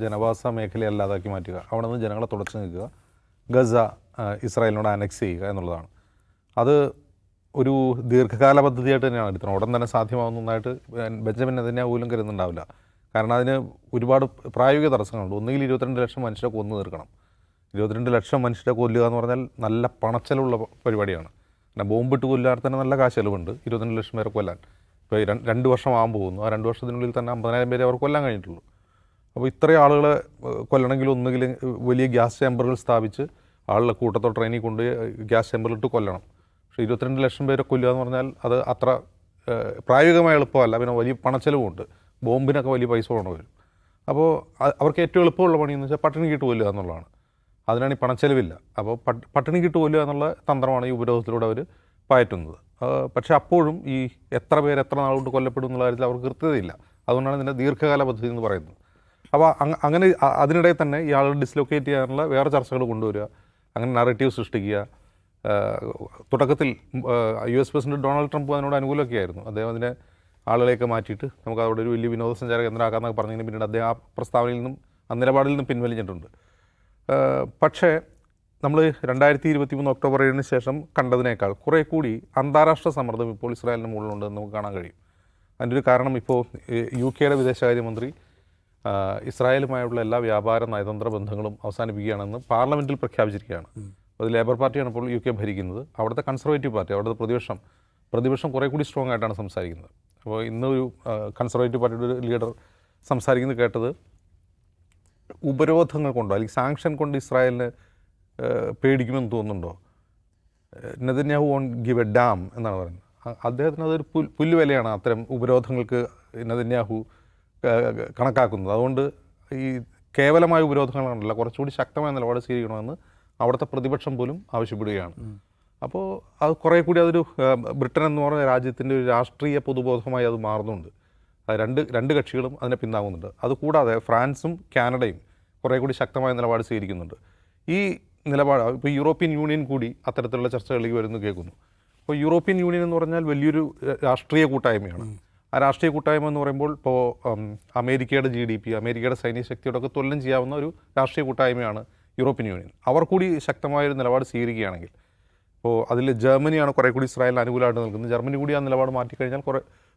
ജനവാസ മേഖലയല്ലാതാക്കി മാറ്റുക, അവിടെ നിന്ന് ജനങ്ങളെ തുടച്ചു നിൽക്കുക, ഗസ ഇസ്രായേലിനോട് അനക്സ് ചെയ്യുക എന്നുള്ളതാണ്. അത് ഒരു ദീർഘകാല പദ്ധതിയായിട്ട് തന്നെയാണ് എടുക്കുന്നത്. ഉടൻ തന്നെ സാധ്യമാവുന്നതായിട്ട് ബെഞ്ചമിൻ നെതന്യാഹു കരുതുന്നുണ്ടാവില്ല. കാരണം അതിന് ഒരുപാട് പ്രായോഗിക തടസ്സങ്ങളുണ്ട്. ഒന്നുകിൽ 22 ലക്ഷം മനുഷ്യരെ കൊന്നു തീർക്കണം. 22 ലക്ഷം മനുഷ്യരെ കൊല്ലുക എന്ന് പറഞ്ഞാൽ നല്ല പണച്ചെലവുള്ള പരിപാടിയാണ്. പിന്നെ ബോംബിട്ട് കൊല്ലാൻ തന്നെ നല്ല കാശ് ചെലവുണ്ട്. 22 ലക്ഷം പേരെ കൊല്ലാൻ ഇപ്പോൾ 2 വർഷം ആകാൻ പോകുന്നു. ആ 2 വർഷത്തിനുള്ളിൽ തന്നെ 50,000 പേരെ അവർ കൊല്ലാൻ കഴിഞ്ഞിട്ടുള്ളൂ. അപ്പോൾ ഇത്രയും ആളുകളെ കൊല്ലണമെങ്കിൽ ഒന്നുകിൽ വലിയ ഗ്യാസ് ചേമ്പറുകൾ സ്ഥാപിച്ച് ആളുടെ കൂട്ടത്തോ ട്രെയിനിൽ കൊണ്ട് ഗ്യാസ് ചേമ്പറിലിട്ട് കൊല്ലണം. പക്ഷേ 22 ലക്ഷം പേരെ കൊല്ലുക എന്ന് പറഞ്ഞാൽ അത് അത്ര പ്രായോഗികമായ എളുപ്പമല്ല. പിന്നെ വലിയ പണച്ചെലവുമുണ്ട്. ബോംബിനൊക്കെ വലിയ പൈസ കൊണ്ട് വരും. അപ്പോൾ അവർക്ക് ഏറ്റവും എളുപ്പമുള്ള പണിയെന്ന് വെച്ചാൽ പട്ടിണി കിട്ട് കൊല്ലുക എന്നുള്ളതാണ്. അതിനാണ് ഈ പണച്ചെലവില്ല. അപ്പോൾ പട്ടിണി കിട്ട് കൊല്ലുക എന്നുള്ള തന്ത്രമാണ് ഈ ഉപരോധത്തിലൂടെ അവർ പയറ്റുന്നത്. പക്ഷേ അപ്പോഴും ഈ എത്ര പേര് എത്ര നാളുകൊണ്ട് കൊല്ലപ്പെടും എന്നുള്ള കാര്യത്തിൽ അവർക്ക് കൃത്യതയില്ല. അതുകൊണ്ടാണ് ഇതിൻ്റെ ദീർഘകാല പദ്ധതി എന്ന് പറയുന്നത്. അപ്പോൾ അങ്ങനെ അതിനിടെ തന്നെ ഈ ആളുകൾ ഡിസ്ലൊക്കേറ്റ് ചെയ്യാനുള്ള വേറെ ചർച്ചകൾ കൊണ്ടുവരിക, അങ്ങനെ നറേറ്റീവ് സൃഷ്ടിക്കുക. തുടക്കത്തിൽ US പ്രസിഡന്റ് ഡൊണാൾഡ് ട്രംപ് അതിനോട് അനുകൂലമൊക്കെ ആയിരുന്നു. അദ്ദേഹം അതിനെ ആളുകളെയൊക്കെ മാറ്റിയിട്ട് നമുക്ക് അവിടെ ഒരു വലിയ വിനോദസഞ്ചാര കേന്ദ്രമാക്കാമെന്നൊക്കെ പറഞ്ഞതിന് പിന്നീട് അദ്ദേഹം ആ പ്രസ്താവനയിൽ നിന്നും ആ നിലപാടിൽ നിന്നും പിൻവലിച്ചിട്ടുണ്ട്. പക്ഷേ നമ്മൾ 2023 ഒക്ടോബർ 7 ശേഷം കണ്ടതിനേക്കാൾ കുറേ കൂടി അന്താരാഷ്ട്ര സമ്മർദ്ദം ഇപ്പോൾ ഇസ്രായേലിന് മുകളിലുണ്ടെന്ന് നമുക്ക് കാണാൻ കഴിയും. അതിൻ്റെ ഒരു കാരണം ഇപ്പോൾ UK വിദേശകാര്യമന്ത്രി ഇസ്രായേലുമായുള്ള എല്ലാ വ്യാപാര നയതന്ത്ര ബന്ധങ്ങളും അവസാനിപ്പിക്കുകയാണെന്ന് പാർലമെൻറ്റിൽ പ്രഖ്യാപിച്ചിരിക്കുകയാണ്. അത് ലേബർ പാർട്ടിയാണ് ഇപ്പോൾ UK ഭരിക്കുന്നത്. അവിടുത്തെ കൺസർവേറ്റീവ് പാർട്ടി, അവിടുത്തെ പ്രതിപക്ഷം കുറേ കൂടി സ്ട്രോങ് ആയിട്ടാണ് സംസാരിക്കുന്നത്. അപ്പോൾ ഇന്നൊരു കൺസർവേറ്റീവ് പാർട്ടിയുടെ ഒരു ലീഡർ സംസാരിക്കുന്നത് കേട്ടത് ഉപരോധങ്ങൾ കൊണ്ടോ അല്ലെങ്കിൽ സാങ്ഷൻ കൊണ്ട് ഇസ്രായേലിന് പേടിക്കുമെന്ന് തോന്നുന്നുണ്ടോ, Netanyahu won't give a damn എന്നാണ് പറയുന്നത്. അദ്ദേഹത്തിന് അതൊരു പുല്ലുവിലയാണ് അത്തരം ഉപരോധങ്ങൾക്ക് നെതന്യാഹു കണക്കാക്കുന്നത്. അതുകൊണ്ട് ഈ കേവലമായ ഉപരോധങ്ങളാണല്ല, കുറച്ചുകൂടി ശക്തമായ നിലപാട് സ്വീകരിക്കണമെന്ന് അവിടുത്തെ പ്രതിപക്ഷം പോലും ആവശ്യപ്പെടുകയാണ്. അപ്പോൾ അത് കുറേ കൂടി അതൊരു ബ്രിട്ടൻ എന്ന് പറഞ്ഞ രാജ്യത്തിൻ്റെ ഒരു രാഷ്ട്രീയ പൊതുബോധമായി അത് മാറുന്നുണ്ട്. രണ്ട് കക്ഷികളും അതിനെ പിന്താങ്ങുന്നുണ്ട്. അതുകൂടാതെ ഫ്രാൻസും കാനഡയും കുറേ കൂടി ശക്തമായ നിലപാട് സ്വീകരിക്കുന്നുണ്ട്. ഈ നിലപാട് ഇപ്പോൾ യൂറോപ്യൻ യൂണിയൻ കൂടി അത്തരത്തിലുള്ള ചർച്ചകളിലേക്ക് വരുന്നു കേൾക്കുന്നു. അപ്പോൾ യൂറോപ്യൻ യൂണിയൻ എന്ന് പറഞ്ഞാൽ വലിയൊരു രാഷ്ട്രീയ കൂട്ടായ്മയാണ്. ആ രാഷ്ട്രീയ കൂട്ടായ്മ എന്ന് പറയുമ്പോൾ ഇപ്പോൾ അമേരിക്കയുടെ GDP, അമേരിക്കയുടെ സൈനിക ശക്തിയോടൊക്കെ തുലനം ചെയ്യാവുന്ന ഒരു രാഷ്ട്രീയ കൂട്ടായ്മയാണ് യൂറോപ്യൻ യൂണിയൻ. അവർ കൂടി ശക്തമായൊരു നിലപാട് സ്വീകരിക്കുകയാണെങ്കിൽ, ഇപ്പോൾ അതിൽ ജർമ്മനിയാണ് കുറേ കൂടി ഇസ്രായേലിന് അനുകൂലമായിട്ട് നിൽക്കുന്നത്. ജർമ്മനി കൂടി ആ നിലപാട് മാറ്റിക്കഴിഞ്ഞാൽ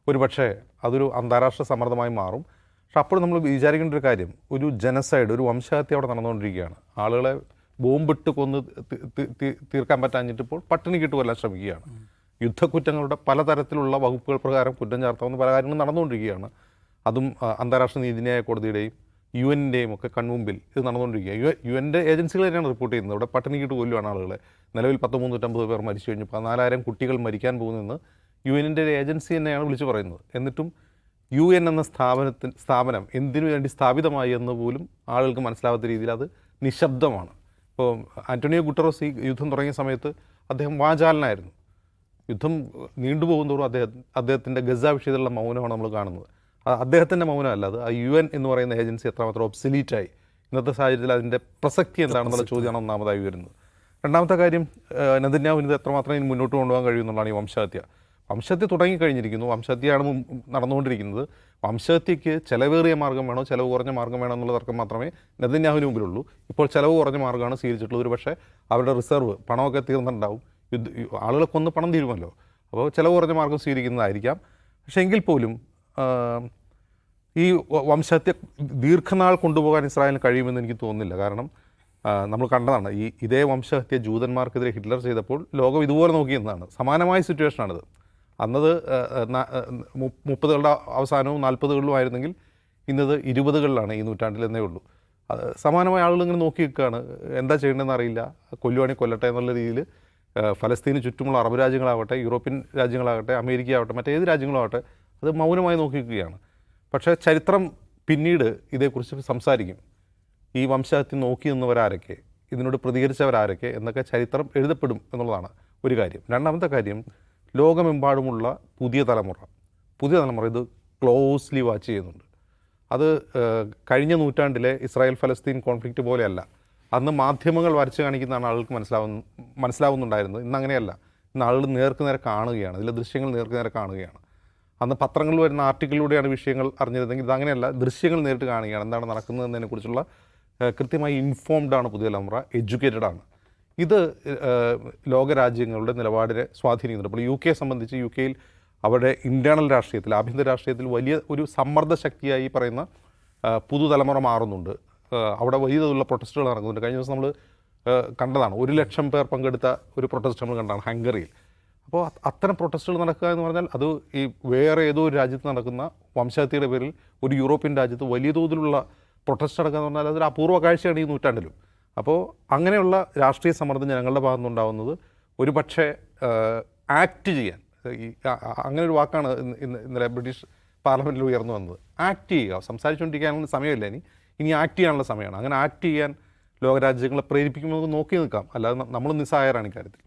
ഒരു പക്ഷേ അതൊരു അന്താരാഷ്ട്ര സമ്മർദ്ദമായി മാറും. പക്ഷെ അപ്പോൾ നമ്മൾ വിചാരിക്കേണ്ട ഒരു കാര്യം, ഒരു ജനസൈഡ്, ഒരു വംശഹത്യ അവിടെ നടന്നുകൊണ്ടിരിക്കുകയാണ്. ആളുകളെ ബോംബിട്ട് കൊന്ന് തീർക്കാൻ പറ്റാഞ്ഞിട്ട് ഇപ്പോൾ പട്ടിണി കിട്ട് കൊല്ലാൻ ശ്രമിക്കുകയാണ്. യുദ്ധക്കുറ്റങ്ങളുടെ പലതരത്തിലുള്ള വകുപ്പുകൾ പ്രകാരം കുറ്റം ചാർത്താവുന്ന പല കാര്യങ്ങളും നടന്നുകൊണ്ടിരിക്കുകയാണ്. അതും അന്താരാഷ്ട്ര നീതിന്യായ കോടതിയുടെയും UN-ൻ്റെയും ഒക്കെ കൺമുമ്പിൽ ഇത് നടന്നുകൊണ്ടിരിക്കുക. UN-ൻ്റെ ഏജൻസികൾ തന്നെയാണ് റിപ്പോർട്ട് ചെയ്യുന്നത്. ഇവിടെ പട്ടിണി കിട്ട് കൊല്ലുവാണ് ആളുകളെ. നിലവിൽ 1350 പേർ മരിച്ചു കഴിഞ്ഞു, 14,000 കുട്ടികൾ മരിക്കാൻ പോകുന്നതെന്ന് UN-ൻ്റെ ഒരു ഏജൻസി തന്നെയാണ് വിളിച്ചു പറയുന്നത്. എന്നിട്ടും UN എന്ന സ്ഥാപനം എന്തിനു വേണ്ടി സ്ഥാപിതമായി എന്ന് പോലും ആളുകൾക്ക് മനസ്സിലാവാത്ത രീതിയിൽ അത് നിശബ്ദമാണ്. ഇപ്പോൾ ആൻ്റണിയോ ഗുട്ടറസ് ഈ യുദ്ധം തുടങ്ങിയ സമയത്ത് അദ്ദേഹം വാചാലനായിരുന്നു. യുദ്ധം നീണ്ടുപോകും തോറും അദ്ദേഹത്തിൻ്റെ ഗസ വിഷയത്തിലുള്ള മൗനമാണ് നമ്മൾ കാണുന്നത്. അദ്ദേഹത്തിൻ്റെ മൗനമല്ല, അത് ആ UN എന്ന് പറയുന്ന ഏജൻസി എത്രമാത്രം ഒബ്സലീറ്റായി ഇന്നത്തെ സാഹചര്യത്തിൽ അതിൻ്റെ പ്രസക്തി എന്താണെന്നുള്ള ചോദ്യമാണ് ഒന്നാമതായി വരുന്നത്. രണ്ടാമത്തെ കാര്യം, നെതന്യാഹുവിന് ഇത് എത്രമാത്രം ഇനി മുന്നോട്ട് കൊണ്ടുപോകാൻ കഴിയുമെന്നുള്ളതാണ് ഈ വംശഹത്യ തുടങ്ങിക്കഴിഞ്ഞിരിക്കുന്നു. വംശഹത്യയാണ് നടന്നുകൊണ്ടിരിക്കുന്നത്. വംശഹത്യയ്ക്ക് ചിലവേറിയ മാർഗ്ഗം വേണോ ചിലവ് കുറഞ്ഞ മാർഗ്ഗം വേണോ എന്നുള്ള തർക്കം മാത്രമേ നെതന്യാഹുവിന് മുമ്പിലുള്ളൂ. ഇപ്പോൾ ചിലവ് കുറഞ്ഞ മാർഗ്ഗമാണ് സ്വീകരിച്ചിട്ടുള്ളത്. ഒരു പക്ഷേ അവരുടെ റിസർവ് പണമൊക്കെ തീർന്നിട്ടുണ്ടാവും. ആളുകളെ കൊന്ന് പണം തീരുമല്ലോ, അപ്പോൾ ചിലവ് കുറഞ്ഞ മാർഗ്ഗം സ്വീകരിക്കുന്നതായിരിക്കാം. പക്ഷേ എങ്കിൽ പോലും ഈ വംശഹത്യ ദീർഘനാൾ കൊണ്ടുപോകാൻ ഇസ്രായേലിന് കഴിയുമെന്ന് എനിക്ക് തോന്നുന്നില്ല. കാരണം നമ്മൾ കണ്ടതാണ് ഇതേ വംശഹത്യ ജൂതന്മാർക്കെതിരെ ഹിറ്റ്ലർ ചെയ്തപ്പോൾ ലോകം ഇതുപോലെ നോക്കിയെന്നതാണ്. സമാനമായ സിറ്റുവേഷനാണിത്. അന്നത് 30കളുടെ അവസാനവും 40കളിലും ആയിരുന്നെങ്കിൽ ഇന്നത് 20കളിലാണ് ഈ നൂറ്റാണ്ടിൽ എന്നേ ഉള്ളൂ. സമാനമായ ആളുകൾ ഇങ്ങനെ നോക്കി നിൽക്കുകയാണ്. എന്താ ചെയ്യേണ്ടതെന്ന് അറിയില്ല. കൊല്ലുവാണെങ്കിൽ കൊല്ലട്ടെ എന്നുള്ള രീതിയിൽ ഫലസ്തീന് ചുറ്റുമുള്ള അറബ് രാജ്യങ്ങളാവട്ടെ, യൂറോപ്യൻ രാജ്യങ്ങളാകട്ടെ, അമേരിക്ക ആവട്ടെ, മറ്റേത് രാജ്യങ്ങളാവട്ടെ, അത് മൗനമായി നോക്കി നിൽക്കുകയാണ്. പക്ഷേ ചരിത്രം പിന്നീട് ഇതേക്കുറിച്ച് സംസാരിക്കും. ഈ വംശഹത്യ നോക്കി നിന്നവരാരൊക്കെ, ഇതിനോട് പ്രതികരിച്ചവരാരൊക്കെ എന്നൊക്കെ ചരിത്രം എഴുതപ്പെടും എന്നുള്ളതാണ് ഒരു കാര്യം. രണ്ടാമത്തെ കാര്യം, ലോകമെമ്പാടുമുള്ള പുതിയ തലമുറ ഇത് ക്ലോസ്ലി വാച്ച് ചെയ്യുന്നുണ്ട്. അത് കഴിഞ്ഞ നൂറ്റാണ്ടിലെ ഇസ്രായേൽ ഫലസ്തീൻ കോൺഫ്ലിക്റ്റ് പോലെയല്ല. അന്ന് മാധ്യമങ്ങൾ വരച്ച് കാണിക്കുന്നതാണ് ആളുകൾക്ക് മനസ്സിലാവുന്നുണ്ടായിരുന്നത്. ഇന്ന് അങ്ങനെയല്ല. ഇന്ന് ആളുകൾ നേർക്ക് നേരെ കാണുകയാണ്, ഇതിലെ ദൃശ്യങ്ങൾ നേർക്ക് നേരെ കാണുകയാണ്. അന്ന് പത്രങ്ങളിൽ വരുന്ന ആർട്ടിക്കിളിലൂടെയാണ് വിഷയങ്ങൾ അറിഞ്ഞിരുന്നെങ്കിൽ ഇതങ്ങനെയല്ല, ദൃശ്യങ്ങൾ നേരിട്ട് കാണുകയാണ്, എന്താണ് നടക്കുന്നതെന്നതിനെക്കുറിച്ചുള്ള കൃത്യമായി ഇൻഫോംഡ് ആണ് പുതിയ തലമുറ, എഡ്യൂക്കേറ്റഡ് ആണ്. ഇത് ലോകരാജ്യങ്ങളുടെ നിലപാടിനെ സ്വാധീനിക്കുന്നുണ്ട്. അപ്പോൾ യു കെയെ സംബന്ധിച്ച് യു കെയിൽ അവരുടെ ഇൻറ്റേർണൽ രാഷ്ട്രീയത്തിൽ, ആഭ്യന്തര രാഷ്ട്രീയത്തിൽ വലിയ ഒരു സമ്മർദ്ദ ശക്തിയായി പറയുന്ന പുതുതലമുറ മാറുന്നുണ്ട്. അവിടെ വലിയ തോതിലുള്ള പ്രൊട്ടസ്റ്റുകൾ നടക്കുന്നുണ്ട്. കഴിഞ്ഞ ദിവസം നമ്മൾ കണ്ടതാണ്, 100,000 പേർ പങ്കെടുത്ത ഒരു പ്രൊട്ടസ്റ്റ് നമ്മൾ കണ്ടതാണ് ഹംഗറിയിൽ. അപ്പോൾ അത്തരം പ്രൊട്ടസ്റ്റുകൾ നടക്കുക എന്ന് പറഞ്ഞാൽ അത് ഈ വേറെ ഏതോ ഒരു രാജ്യത്ത് നടക്കുന്ന വംശഹത്യയുടെ പേരിൽ ഒരു യൂറോപ്യൻ രാജ്യത്ത് വലിയ തോതിലുള്ള പ്രൊട്ടസ്റ്റ് നടക്കുക എന്ന് പറഞ്ഞാൽ അതൊരു അപൂർവ കാഴ്ചയാണ് ഈ നൂറ്റാണ്ടിലും. അപ്പോൾ അങ്ങനെയുള്ള രാഷ്ട്രീയ സമ്മർദ്ദം ജനങ്ങളുടെ ഭാഗത്തുനിന്നുണ്ടാകുന്നത് ഒരു പക്ഷേ ആക്ട് ചെയ്യാൻ, ഈ അങ്ങനെ ഒരു വാക്കാണ് ഇന്നലെ ബ്രിട്ടീഷ് പാർലമെൻറ്റിൽ ഉയർന്നു വന്നത്. ആക്ട് ചെയ്യുക, സംസാരിച്ചുകൊണ്ടിരിക്കാനുള്ള സമയമില്ല, ഇനി ആക്ട് ചെയ്യാനുള്ള സമയമാണ്. അങ്ങനെ ആക്ട് ചെയ്യാൻ ലോകരാജ്യങ്ങളെ പ്രേരിപ്പിക്കുമ്പോൾ നോക്കി നിൽക്കാം, അല്ലാതെ നമ്മൾ നിസ്സഹായരാണ് ഇക്കാര്യത്തിൽ.